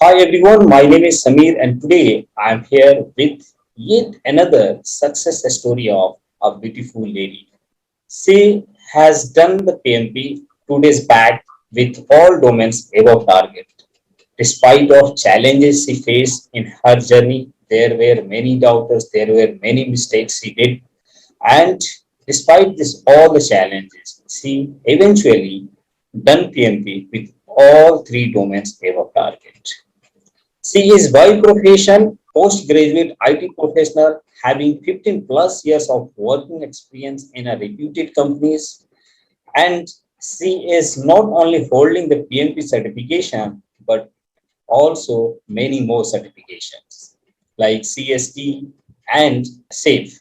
Hi everyone, my name is Samir and today I am here with yet another success story of a beautiful lady. She has done the PMP 2 days back with all domains above target. Despite of challenges she faced in her journey, there were many doubters, there were many mistakes she did, and despite this all the challenges, she eventually done PMP with all three domains above target. She is by profession postgraduate IT professional having 15 plus years of working experience in a reputed companies, and she is not only holding the PMP certification but also many more certifications like CST and SAFE.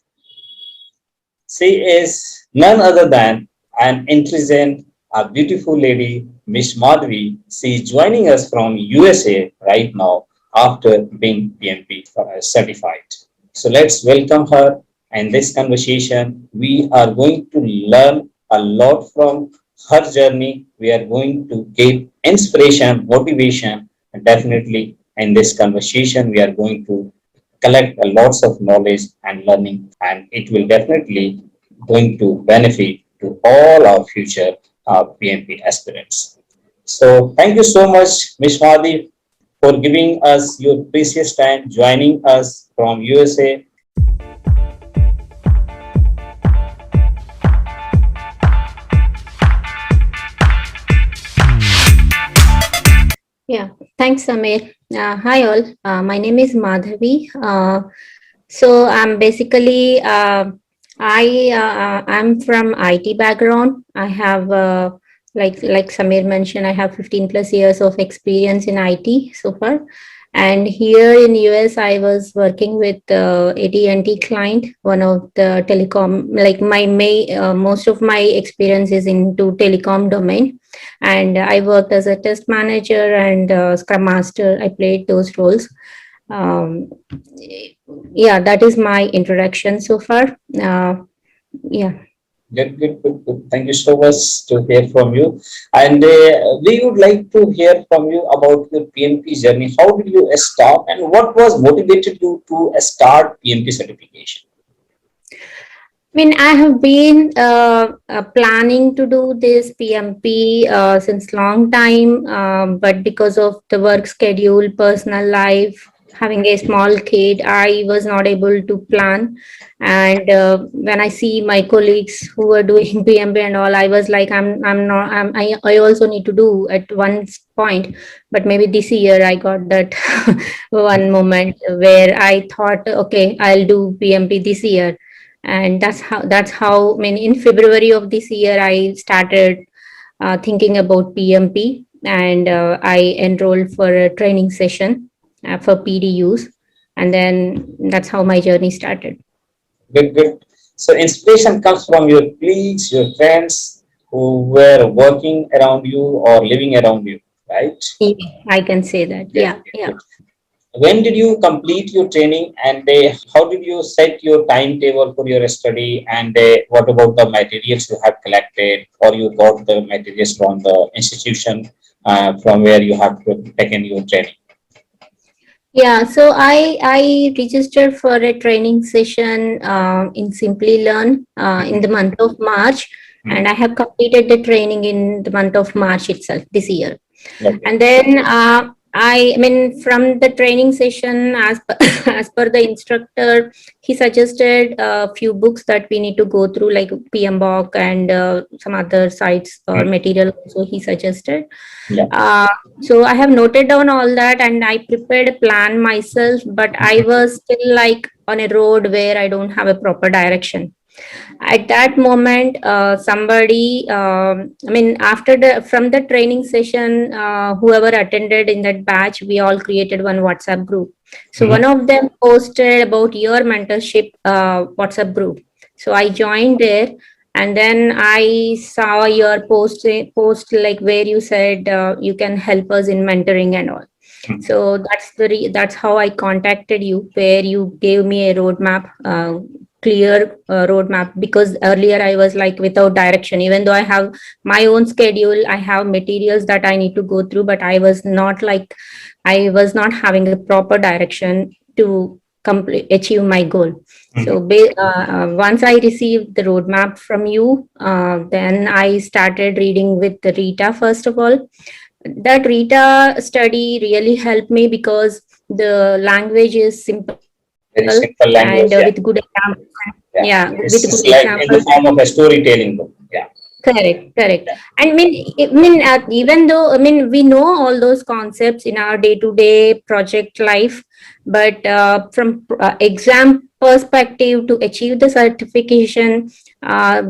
She is none other than an intelligent, a beautiful lady, Miss Madhavi. She is joining us from USA right now after being PMP certified. So let's welcome her. And this conversation, we are going to learn a lot from her journey. We are going to get inspiration, motivation, and definitely in this conversation, we are going to collect a lots of knowledge and learning, and it will definitely going to benefit to all our future PMP aspirants. So thank you so much, Ms. Madhi, for giving us your precious time, joining us from USA. Yeah, thanks, Samir. Hi, all. My name is Madhavi. I'm basically I'm from IT background. I have like Samir mentioned, I have 15 plus years of experience in IT so far. And here in US, I was working with AT&T client, one of the telecom. Like most of my experience is into telecom domain, and I worked as a test manager and scrum master. I played those roles. um, yeah, that is my introduction so far. Yeah. Good, good, good, good. Thank you so much to hear from you. And we would like to hear from you about your PMP journey. How did you start and what was motivated you to start PMP certification? I mean, I have been planning to do this PMP since long time, but because of the work schedule, personal life, having a small kid, I was not able to plan. And when I see my colleagues who are doing PMP and all, I was like, I'm not, I also need to do at one point. But maybe this year I got that one moment where I thought, okay, I'll do PMP this year. And that's how I mean, in February of this year I started thinking about PMP, and I enrolled for a training session for PDUs, and then that's how my journey started. Good, good. So inspiration comes from your colleagues, your friends who were working around you or living around you, right? Yeah, I can say that. Good, Yeah, good, yeah. good. When did you complete your training and how did you set your timetable for your study, and what about the materials you have collected or you got the materials from the institution from where you have taken your training? Yeah, so I registered for a training session in Simply Learn in the month of March, and I have completed the training in the month of March itself this year. Okay. And then I mean, from the training session, as per, as per the instructor, he suggested a few books that we need to go through, like PMBOK and some other sites or material. Also, he suggested. Yeah. Uh, so I have noted down all that, and I prepared a plan myself. But I was still like on a road where I don't have a proper direction. At that moment, somebody I mean, after the from the training session, whoever attended in that batch, we all created one WhatsApp group. So one of them posted about your mentorship WhatsApp group, so I joined there. And then I saw your post like where you said you can help us in mentoring and all. So that's how I contacted you, where you gave me a roadmap clear roadmap, because earlier I was like without direction. Even though I have my own schedule, I have materials that I need to go through, but I was not having a proper direction to achieve my goal. So once I received the roadmap from you, then I started reading with the Rita. First of all, that Rita study really helped me because the language is simple Very and simple with language. good Yeah. examples. Yeah, Yeah. with good It's like examples. in the form of a storytelling book. Yeah. Correct, correct. Yeah. Even though we know all those concepts in our day-to-day project life, but from exam perspective to achieve the certification,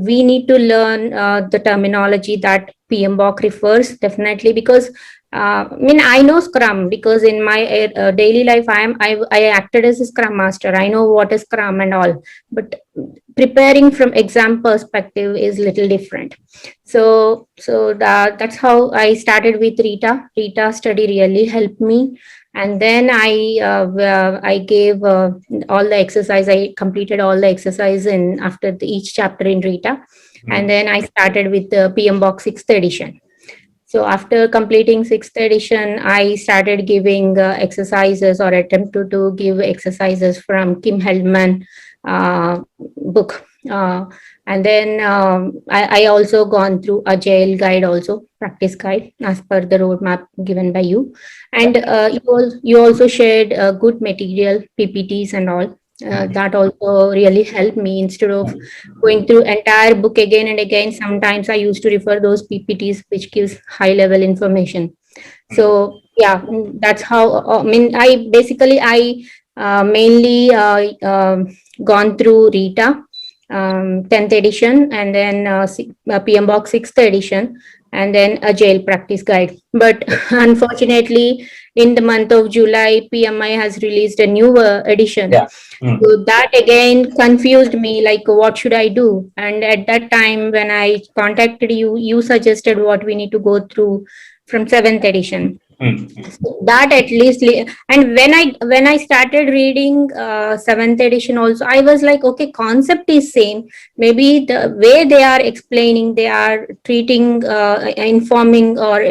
we need to learn the terminology that PMBOK refers, definitely, because I know Scrum, because in my daily life I acted as a Scrum master. I know what is Scrum and all, but preparing from exam perspective is little different. That's how I started with Rita study really helped me. And then I gave all the exercise. I completed all the exercise in after each chapter in Rita. And then I started with the PMBOK 6th edition. So after completing 6th edition, I started giving exercises, or attempt to give exercises from Kim Heldman book. And then I also gone through Agile guide, also practice guide as per the roadmap given by you. And you also shared good material, PPTs and all. That also really helped me. Instead of going through entire book again and again, sometimes I used to refer those PPTs, which gives high level information. So yeah, that's how I mainly gone through Rita 10th edition, and then PMBOK 6th edition, and then a jail practice guide. But unfortunately, in the month of July, PMI has released a new edition. Yeah. So that again confused me, like what should I do? And at that time, when I contacted you, you suggested what we need to go through from 7th edition. That at least, and when I started reading 7th edition also, I was like, okay, concept is same, maybe the way they are explaining, they are treating, informing, or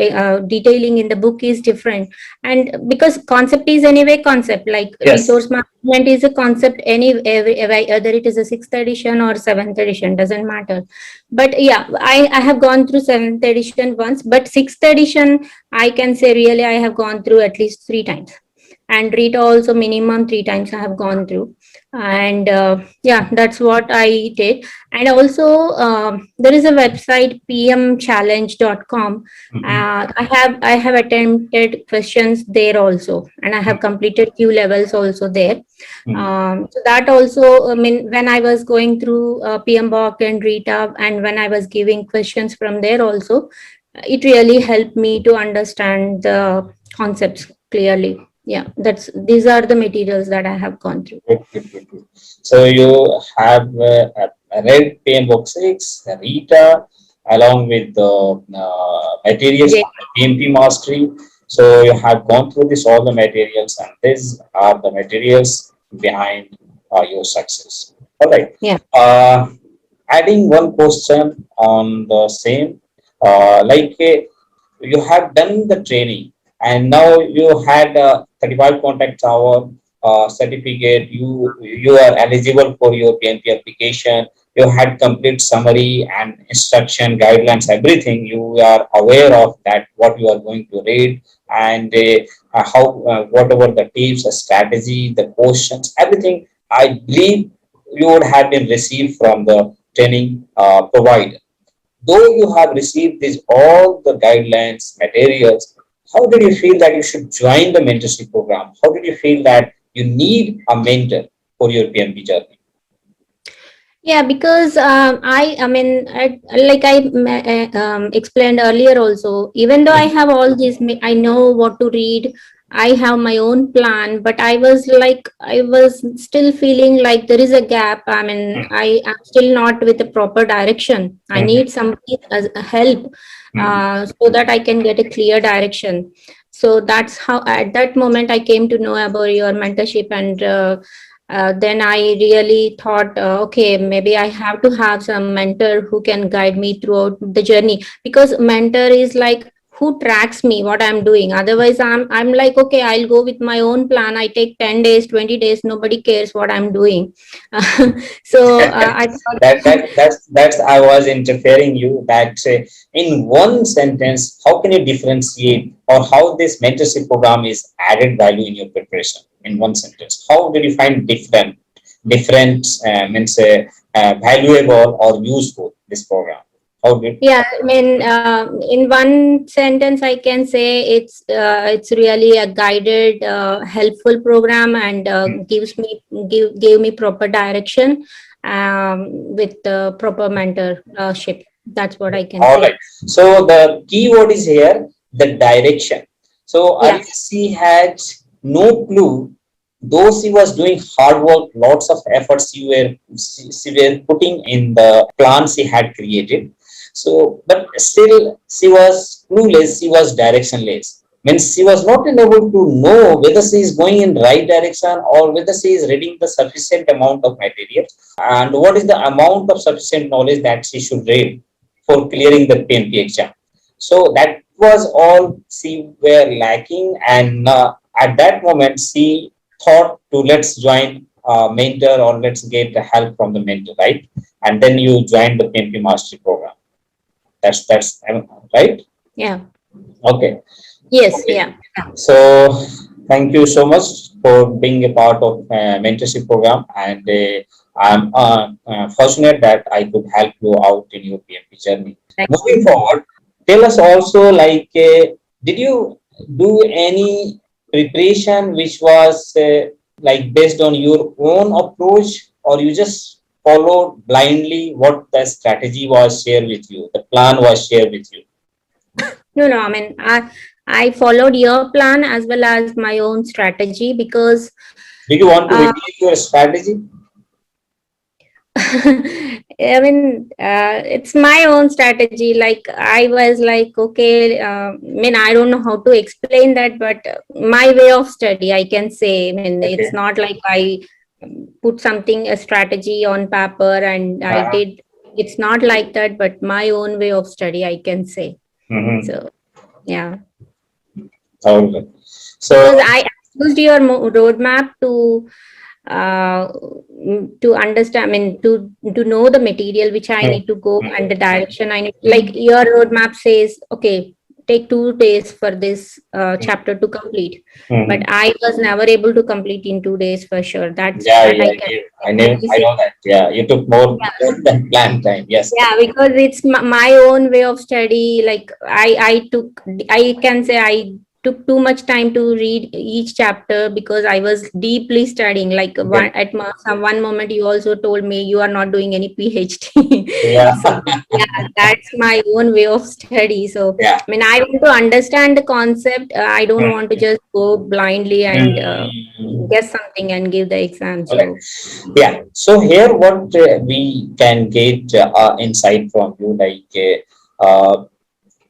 detailing in the book is different. And because concept is anyway concept, like Yes. resource management is a concept, whether it is a 6th edition or 7th edition, doesn't matter. But yeah, I have gone through 7th edition once, but 6th edition, I can say really I have gone through at least 3 times. And Rita also minimum 3 times I have gone through. And yeah, that's what I did. And also there is a website pmchallenge.com. I have attempted questions there also, and I have completed few levels also there. So that also, when I was going through PMBOK and Rita, and when I was giving questions from there also, it really helped me to understand the concepts clearly. Yeah, these are the materials that I have gone through. Good, good, good, good. So you have read PMBOK 6, Rita, along with the materials Yeah. on the PMP mastery. So you have gone through this all the materials, and these are the materials behind your success. All right. Yeah. Adding one question on the same, you have done the training, and now you had 35 contact hour certificate. You are eligible for your PMP application. You had complete summary and instruction guidelines, everything. You are aware of that, what you are going to read, and how whatever the tips, the strategy, the questions, everything. I believe you would have been received from the training provider. Though you have received these all the guidelines, materials, how did you feel that you should join the mentorship program? How did you feel that you need a mentor for your PMP journey? Yeah, because like I explained earlier also, even though I have all these, I know what to read, I have my own plan, but I was still feeling like there is a gap. I am still not with a proper direction. I need somebody as a help, so that I can get a clear direction. So that's how, at that moment, I came to know about your mentorship. And then I really thought, okay, maybe I have to have some mentor who can guide me throughout the journey, because mentor is like who tracks me what I'm doing. Otherwise, I'm like, okay, I'll go with my own plan. I take 10 days, 20 days, nobody cares what I'm doing. So I thought, That's I was interfering you that in one sentence, how can you differentiate or how this mentorship program is added value in your preparation in one sentence? How did you find different means valuable or useful this program? How did yeah, I mean, in one sentence, I can say it's really a guided, helpful program, and gave me proper direction, with proper mentorship. That's what I can all say. right. So the keyword is here the direction. So Yeah, earlier she had no clue, though she was doing hard work, lots of efforts she were putting in the plan she had created. So, but still she was clueless, she was directionless. Means she was not able to know whether she is going in right direction or whether she is reading the sufficient amount of material and what is the amount of sufficient knowledge that she should read for clearing the PMP exam. So that was all she were lacking, and at that moment she thought to let's join a mentor or let's get the help from the mentor, right? And then you joined the PMP Mastery Program. That's right. yeah, Okay. yes, Okay. yeah. So thank you so much for being a part of mentorship program, and I'm fortunate that I could help you out in your PMP journey. Thank Moving you. forward, tell us also like, did you do any preparation which was like based on your own approach, or you just followed blindly what the strategy was shared with you, the plan was shared with you? No, no. I mean, I followed your plan as well as my own strategy, because Did you want to uh, reveal your strategy? I mean, it's my own strategy. Like I was like, okay, I mean, I don't know how to explain that, but my way of study, I can say. I mean, it's Okay. not like I put something a strategy on paper and I Uh-huh. did. It's not like that, but my own way of study, I can say. Mm-hmm. So yeah, Okay. because So, I used your roadmap uh, to understand, I mean, to know the material which I mm, need to go mm, and the direction I need. Like your roadmap says, okay, take 2 days for this chapter to complete. But mm-hmm. I was never able to complete in 2 days for sure. Yeah, That yeah, I can definitely I say. know that. Yeah, you took more than planned time. Yes. Yeah, because it's my own way of study. Like I can say I took too much time to read each chapter because I was deeply studying. Like Okay. one moment you also told me you are not doing any PhD. Yeah. So yeah, that's my own way of study. So Yeah. I mean, I want to understand the concept. I don't want to just go blindly and Mm. guess something and give the exam. All right. So Yeah. So here, what we can get insight from you, like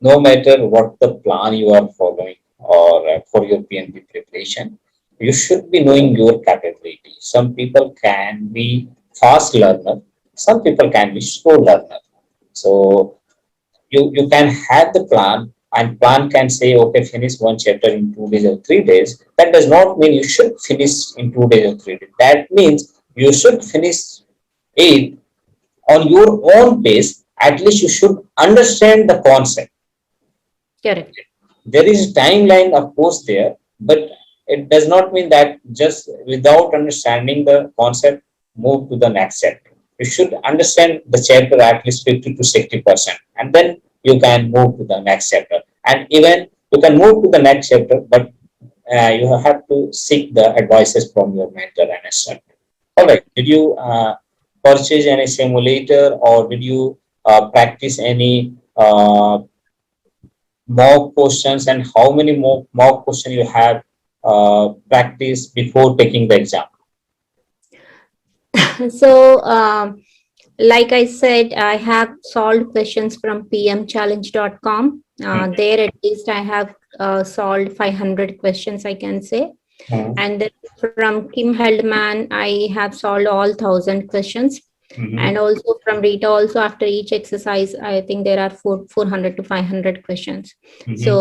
no matter what the plan you are following or for your PNP preparation, you should be knowing your capability. Some people can be fast learner, some people can be slow learner. So you can have the plan and plan can say okay finish one chapter in 2 days or 3 days. That does not mean you should finish in 2 days or 3 days. That means you should finish it on your own pace. At least you should understand the concept. correct, There is timeline of course there, but it does not mean that just without understanding the concept move to the next chapter. You should understand the chapter at least 50 to 60%, and then you can move to the next chapter. And even you can move to the next chapter, but you have to seek the advices from your mentor and instructor. All right, correct. did you purchase any simulator or did you practice any mock questions, and how many mock questions you have practiced before taking the exam? So, like I said, I have solved questions from pmchallenge.com. Mhm. There, at least, I have solved 500 questions, I can say. Mhm. And then from Kim Heldman, I have solved all 1,000 questions. And Mhm. also from Rita, also after each exercise, I think there are 400 to 500 questions. Mhm. So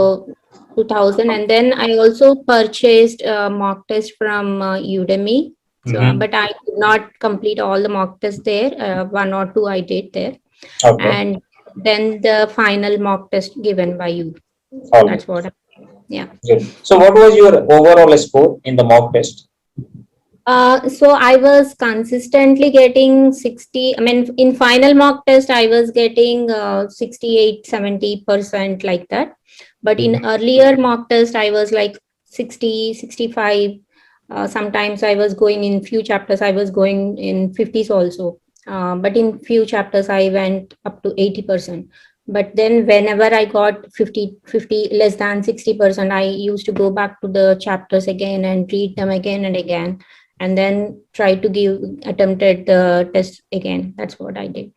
2,000. And then I also purchased a mock test from Udemy. So, Mhm. but I did not complete all the mock tests there. One or two I did there. Okay. And then the final mock test given by you. All right. That's what, yeah. Good. So, what was your overall score in the mock test? So I was consistently getting 60. I mean, in final mock test, I was getting 68, 70% like that. But in Mhm. earlier mock test, I was like 60, 65. Sometimes I was going in few chapters, I was going in 50s also. But in few chapters, I went up to 80%. But then whenever I got 50 less than 60%, I used to go back to the chapters again and read them again and again, and then try to give attempted the test again. That's what I did.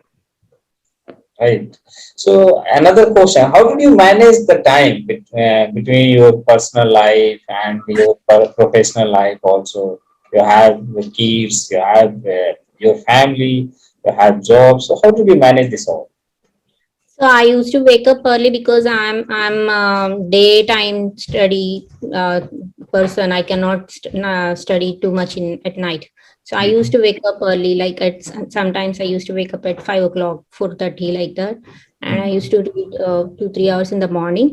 Right. So, another question: how did you manage the time between your personal life and your professional life? Also, you have the kids, you have your family, you have jobs. So, how did you manage this all? So I used to wake up early because I'm daytime study person. I cannot study too much in at night. So I used Mhm. to wake up early. Like at sometimes I used to wake up at 5 o'clock, 4:30, like that, and I used Mhm. to read 2 3 hours in the morning,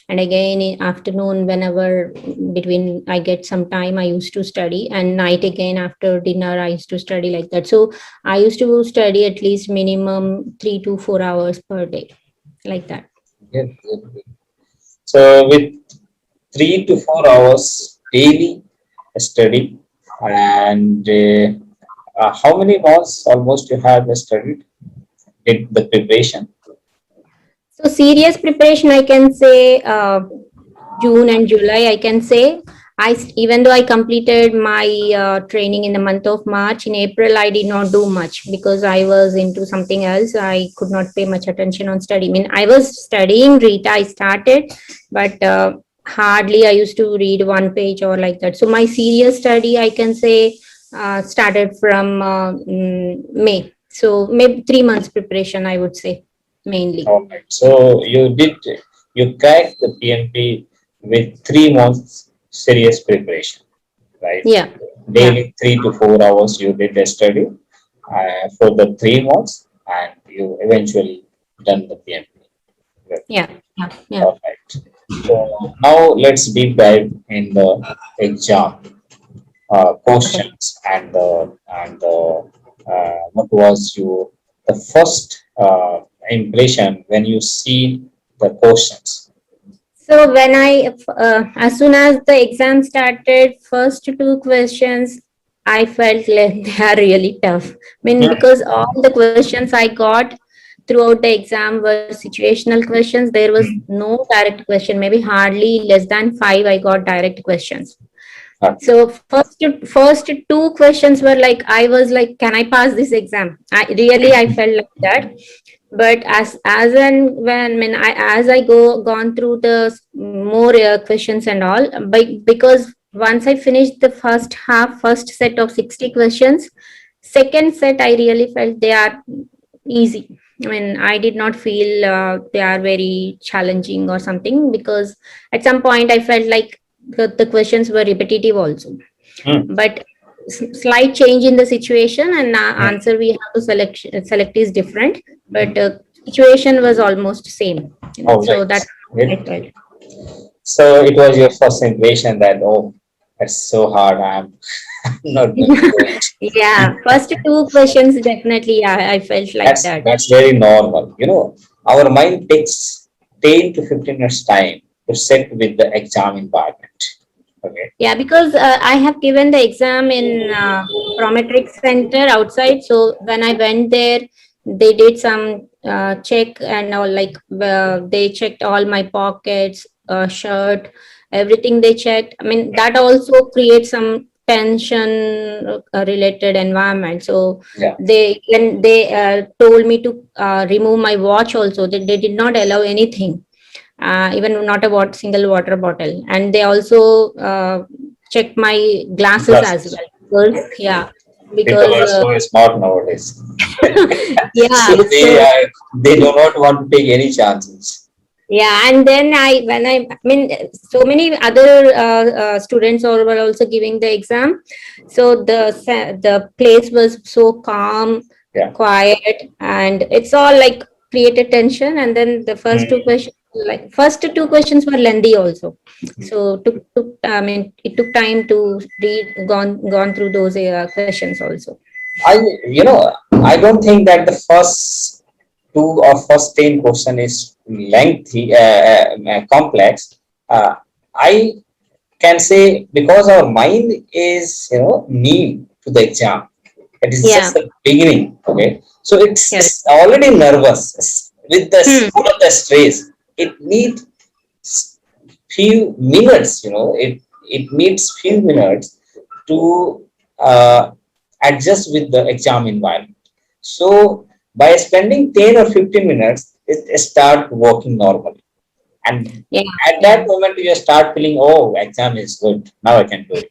and again in afternoon whenever between I get some time I used to study, and night again after dinner I used to study, like that. So I used to study at least minimum 3 to 4 hours per day, like that. Good, good, good. So, with 3 to 4 hours daily study, and how many months almost you have studied? Did the preparation? So serious preparation, I can say June and July. I can say even though I completed my training in the month of March, in April I did not do much because I was into something else. I could not pay much attention on study. I mean, I was studying Rita. I started, but hardly I used to read one page or like that. So my serious study, I can say, started from May. So maybe 3 months preparation, I would say, mainly. All right. So you cracked the PMP with 3 months serious preparation, right? Yeah, yeah, Daily 3 to 4 hours you did the study for the 3 months, and you eventually done the PMP. Good. yeah, yeah, yeah. All right. So now let's deep dive in the exam Okay. questions and what was your the first impression when you see the questions? So as soon as the exam started, first two questions, I felt like they are really tough. I mean, Mhm. because all the questions I got throughout the exam were situational questions. There was no direct question. Maybe hardly less than five I got direct questions. Okay. So first two questions were like, I was like, can I pass this exam? I felt like that. But as and when, I mean, as I gone through the more questions and all, because once I finished the first set of 60 questions, second set I really felt they are easy. I mean, I did not feel they are very challenging or something, because at some point I felt like the questions were repetitive also. Mm. But slight change in the situation, and Mm. answer we have to select is different, but situation was almost same. All So right. that I Good. felt. So it was your first impression that, oh, that's so hard. I'm not going to do it. Yeah, first two questions definitely, yeah, I felt like that. That's very normal. Our mind takes 10 to 15 minutes time to set with the exam environment. Okay. Yeah, because I have given the exam in Prometric Center outside. So when I went there, they did some check and all. Like they checked all my pockets, shirt, everything they checked. I mean, that also creates some tension related environment. So Yeah. they told me to remove my watch. Also, they did not allow anything, even not a single water bottle. And they also check my glasses as Glasses. well. Because, yeah, People because are so smart nowadays. So yeah, so they do not want to take any chances. yeah, and then I mean, so many other students all were also giving the exam. So the place was so calm, Yeah. quiet, and it's all like created tension. And then the Mm. first two questions were lengthy also. So I mean, it took time to read, gone through those questions also. I, I don't think that the first two or first 10 question is lengthy, complex. I can say because our mind is, new to the exam. It is just Yeah, the beginning. Okay. So correct. it's already nervous with the Hmm. full of the stress. It needs few minutes, it needs few minutes to adjust with the exam environment. So by spending 10 or 15 minutes, it start working normally. And Yeah, at that yeah, moment, you start feeling, oh, exam is good. Now I can do it.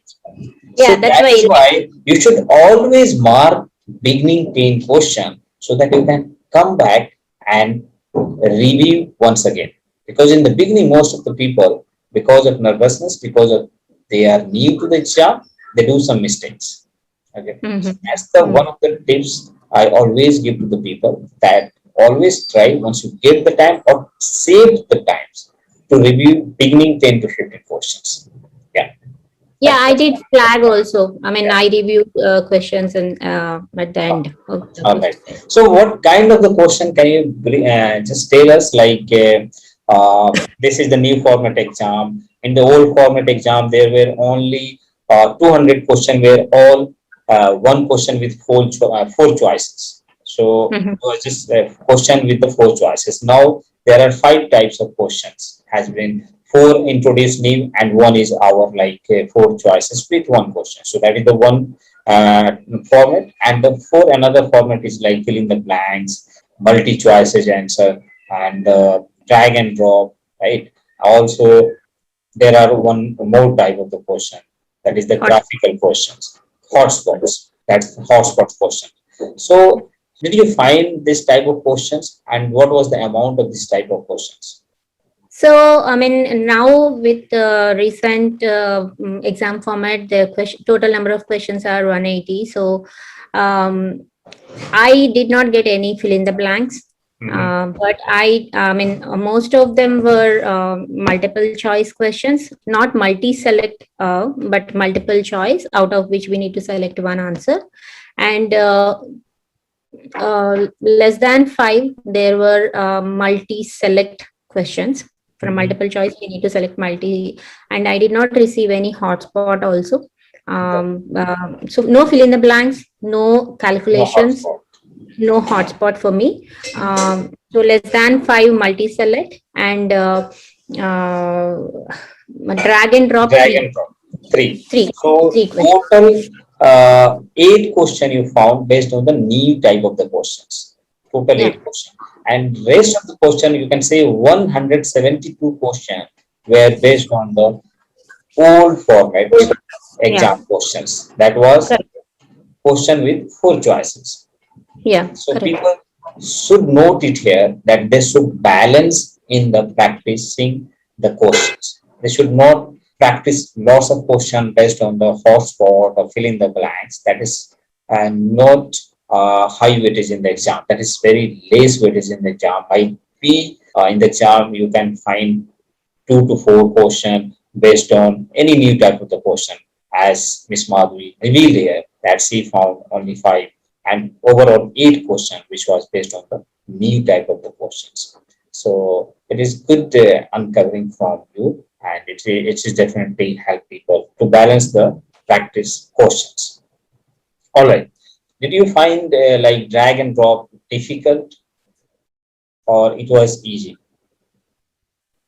So yeah. That's that why is it. why you should always mark beginning 10 question so that you can come back and review once again. Because in the beginning, most of the people, because of nervousness, because of they are new to the exam, they do some mistakes. Okay, so Mhm. that's the Mm. one of the tips I always give to the people, that always try once you get the time or save the times to review beginning 10 to 15 questions. Yeah, Yeah, that's I did flag also. I mean, yeah. I reviewed questions and at the end of the All right. quiz. So, what kind of the question can you just tell us? Like, this is the new format exam. In the old format exam, there were only 200 question, were all one question with four choices. So, Mhm. it was just a question with the four choices. Now, there are five types of questions. Has been four introduced new, and one is our like four choices with one question. So, that is the one uh, format, and the for another format is like fill in the blanks, multi choices answer, and drag and drop, right? Also there are one more type of the question, that is the Hot. graphical questions, hotspots, that's the hotspot question. So did you find this type of questions, and what was the amount of this type of questions? So, I mean, now with the recent exam format, the total number of questions are 180. So, um, I did not get any fill in the blanks. Mhm. But I mean, most of them were multiple choice questions, not multi-select, but multiple choice, out of which we need to select one answer. And less than five, there were multi-select questions. From Mhm. multiple choice, we need to select multi, and I did not receive any hotspot also. So no fill in the blanks, no No calculations, hotspot. no hotspot for me. So less than five multi-select, and uh, drag and drop Drag three, and drop. Three. three, So three questions. total eight question you found based on the new type of the questions. Total Yeah. eight question. And rest of the question, you can say 172 question were based on the old format Yeah. exam questions. That was Correct. question with four choices. Yeah. So Correct. people should note it here that they should balance in the practicing the questions. They should not practice lots of questions based on the hotspot or fill in the blanks. That is not high weightage in the exam. That is very less weightage in the exam. By P in the exam, you can find 2 to 4 question based on any new type of the question. As Miss Madhavi revealed here, that she found only five, and overall 8 question, which was based on the new type of the questions. So it is good uncovering from you, and it is definitely help people to balance the practice questions. All right. Did you find like drag and drop difficult, or it was easy?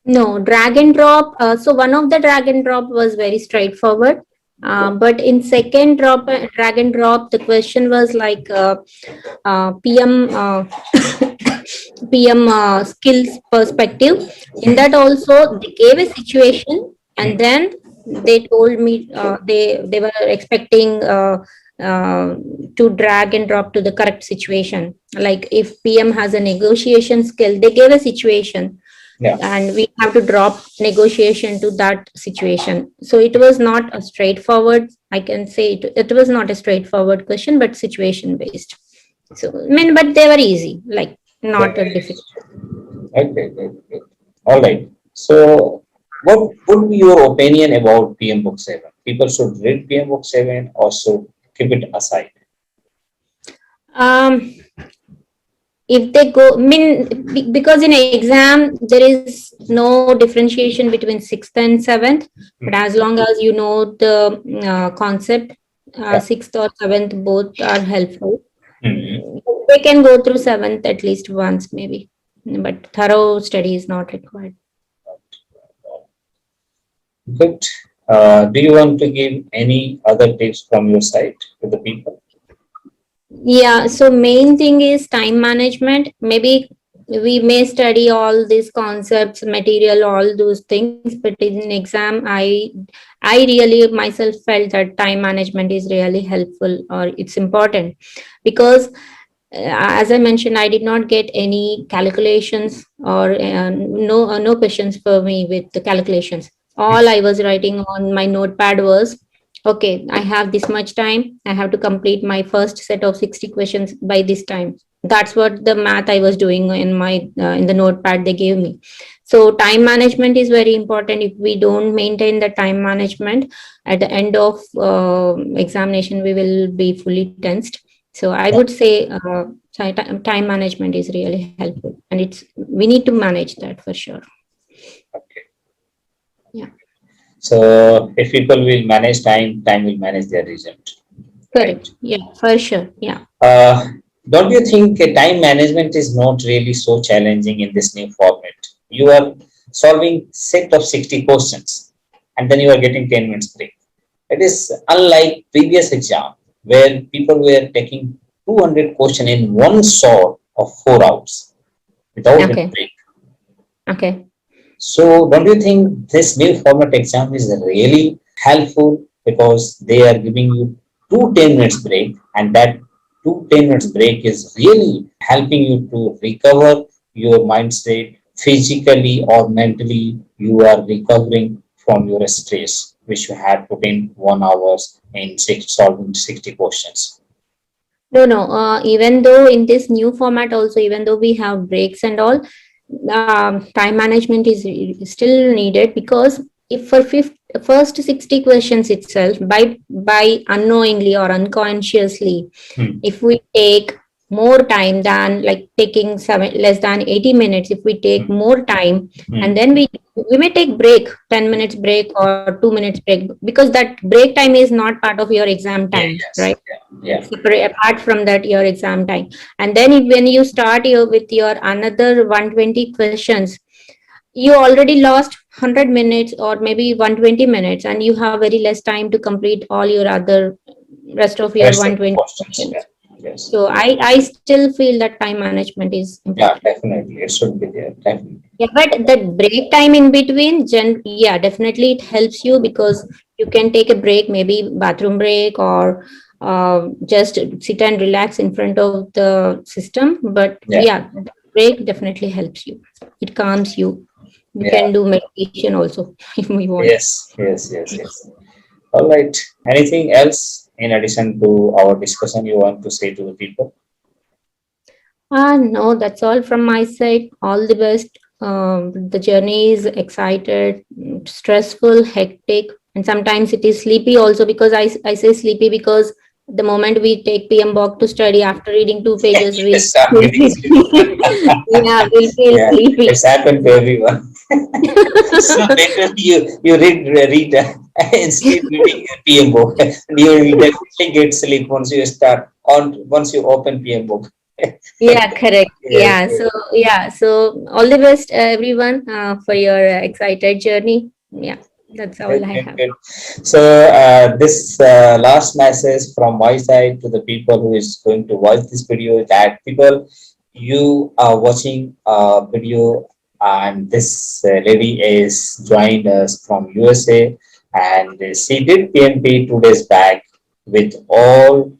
No, drag and drop. So one of the drag and drop was very straightforward. But in second drag and drop, the question was like PM PM skills perspective. In that also, they gave a situation, and then they told me they were expecting uh, to drag and drop to the correct situation. Like if PM has a negotiation skill, they gave a situation Yeah. and we have to drop negotiation to that situation. So it was not a straightforward, I can say it was not a straightforward question, but situation based. So I mean, but they were easy, like not a Okay. difficult. Okay. Good, good. All right. So, what would be your opinion about PM Book 7? People should read PM Book 7 or should keep it aside? um if they go, I mean, because in exam there is no differentiation between sixth and seventh, but Hmm. as long as you know the concept, Yeah. sixth or seventh both are helpful. Hmm. They can go through seventh at least once maybe, but thorough study is not required. Good. Do you want to give any other tips from your side to the people? Yeah, so main thing is time management. Maybe we may study all these concepts, material, all those things, but in exam, I really myself felt that time management is really helpful or it's important because as I mentioned, I did not get any calculations or no questions for me with the calculations. All I was writing on my notepad was, okay, I have this much time. I have to complete my first set of 60 questions by this time. That's what the math I was doing in my in the notepad they gave me. So time management is very important. If we don't maintain the time management, at the end of examination, we will be fully tensed. So I Yeah. would say time management is really helpful, and it's we need to manage that for sure. Okay. Yeah, So, if people will manage time, time will manage their result. Right. correct. Yeah, for sure. Yeah. Uh, don't you think time management is not really so challenging in this new format? You are solving set of 60 questions and then you are getting 10 minutes break. It is unlike previous exam where people were taking 200 question in one shot of 4 hours without any Okay. break. Okay. So don't you think this new format exam is really helpful because they are giving you 2 10 minutes break and that 2 10 minutes break is really helping you to recover your mindset physically or mentally you are recovering from your stress which you had put in 1 hours in solving 60 questions. No, no. Even though in this new format, also, even though we have breaks and all, time management is still needed because if for first 60 questions itself, by unknowingly or unconsciously, Hmm. if we take more time than like taking less than 80 minutes, if we take Hmm. more time and Hmm. then we may take break, 10 minutes break or 2 minutes break, because that break time is not part of your exam Yeah, time, yes. right? Yeah. Yeah. It's separate apart from that your exam time. And then when you start with your another 120 questions, you already lost 100 minutes or maybe 120 minutes, and you have very less time to complete all your other rest of your Rest of the 120 questions. Yeah. questions. Yes. So I still feel that time management is Yeah, important. definitely. It should be there. Definitely. Yeah, but that break time in between, yeah, definitely it helps you because you can take a break, maybe bathroom break or just sit and relax in front of the system. But Yeah. yeah, the break definitely helps you. It calms you. We Yeah. can do meditation also if we want. Yes. Yes. Yes. Yes. All right. Anything else in addition to our discussion you want to say to the people? No, that's all from my side. All the best. The journey is excited, stressful, hectic, and sometimes it is sleepy also because I say sleepy because the moment we take PM Box to study after reading 2 pages, we'll Yes, I'm feel getting sleepy. sleepy. Yeah, we'll feel Yeah, sleepy. it's happened to everyone. So better you read instead reading PM book. You will definitely get sleep once you start on once you open PM book. Yeah, correct. Yes, Yeah, so all the best, everyone, for your excited journey. Yeah, that's all good, I good, have. good. So this last message from my side to the people who is going to watch this video that people you are watching a video and this lady is joined us from USA and she did PMP 2 days back with all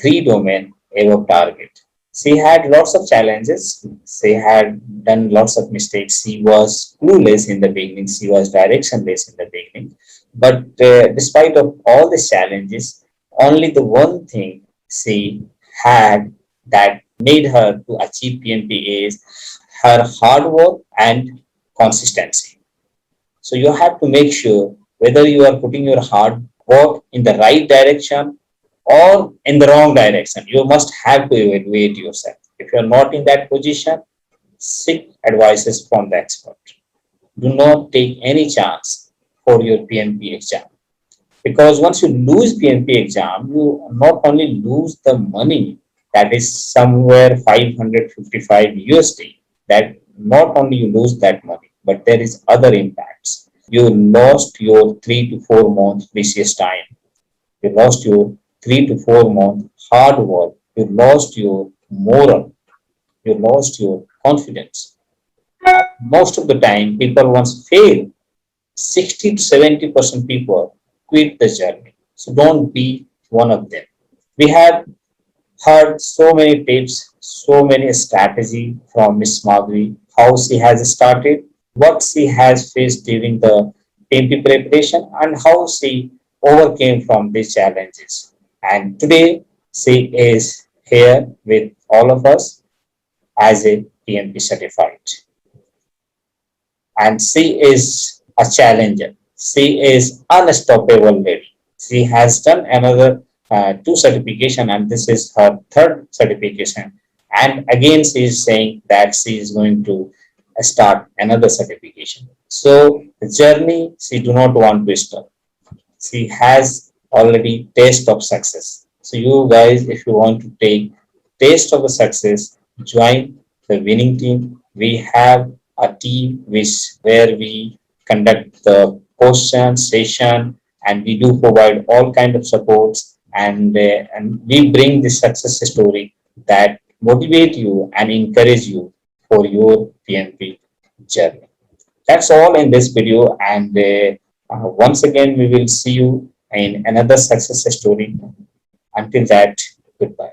three domain above target. She had lots of challenges. She had done lots of mistakes. She was clueless in the beginning. She was directionless in the beginning. But despite of all the challenges, only the one thing she had that made her to achieve PMP is her hard work and consistency. So you have to make sure whether you are putting your hard work in the right direction or in the wrong direction. You must have to evaluate yourself. If you are not in that position, seek advices from the expert. Do not take any chance for your PMP exam, because once you lose PMP exam, you not only lose the money, that is somewhere 555 USD, that not only you lose that money, but there is other impacts. You lost your 3 to 4 months precious time. You lost your 3 to 4 month hard work. You lost your moral. You lost your confidence. Most of the time, people once fail. 60 to 70% people quit the journey. So don't be one of them. We have heard so many tips, so many strategy from Miss Madhavi, how she has started, what she has faced during the PMP preparation, and how she overcame from these challenges. And today she is here with all of us as a PMP certified, and she is a challenger. She is unstoppable lady. She has done another two certification, and this is her third certification. And again, she is saying that she is going to start another certification. So the journey she do not want to stop. She has already taste of success. So you guys, if you want to take taste of the success, join the winning team. We have a team which where we conduct the question session, and we do provide all kind of supports, and we bring the success story that motivate you and encourage you for your PMP journey. That's all in this video, and once again we will see you in another success story. Until that, goodbye.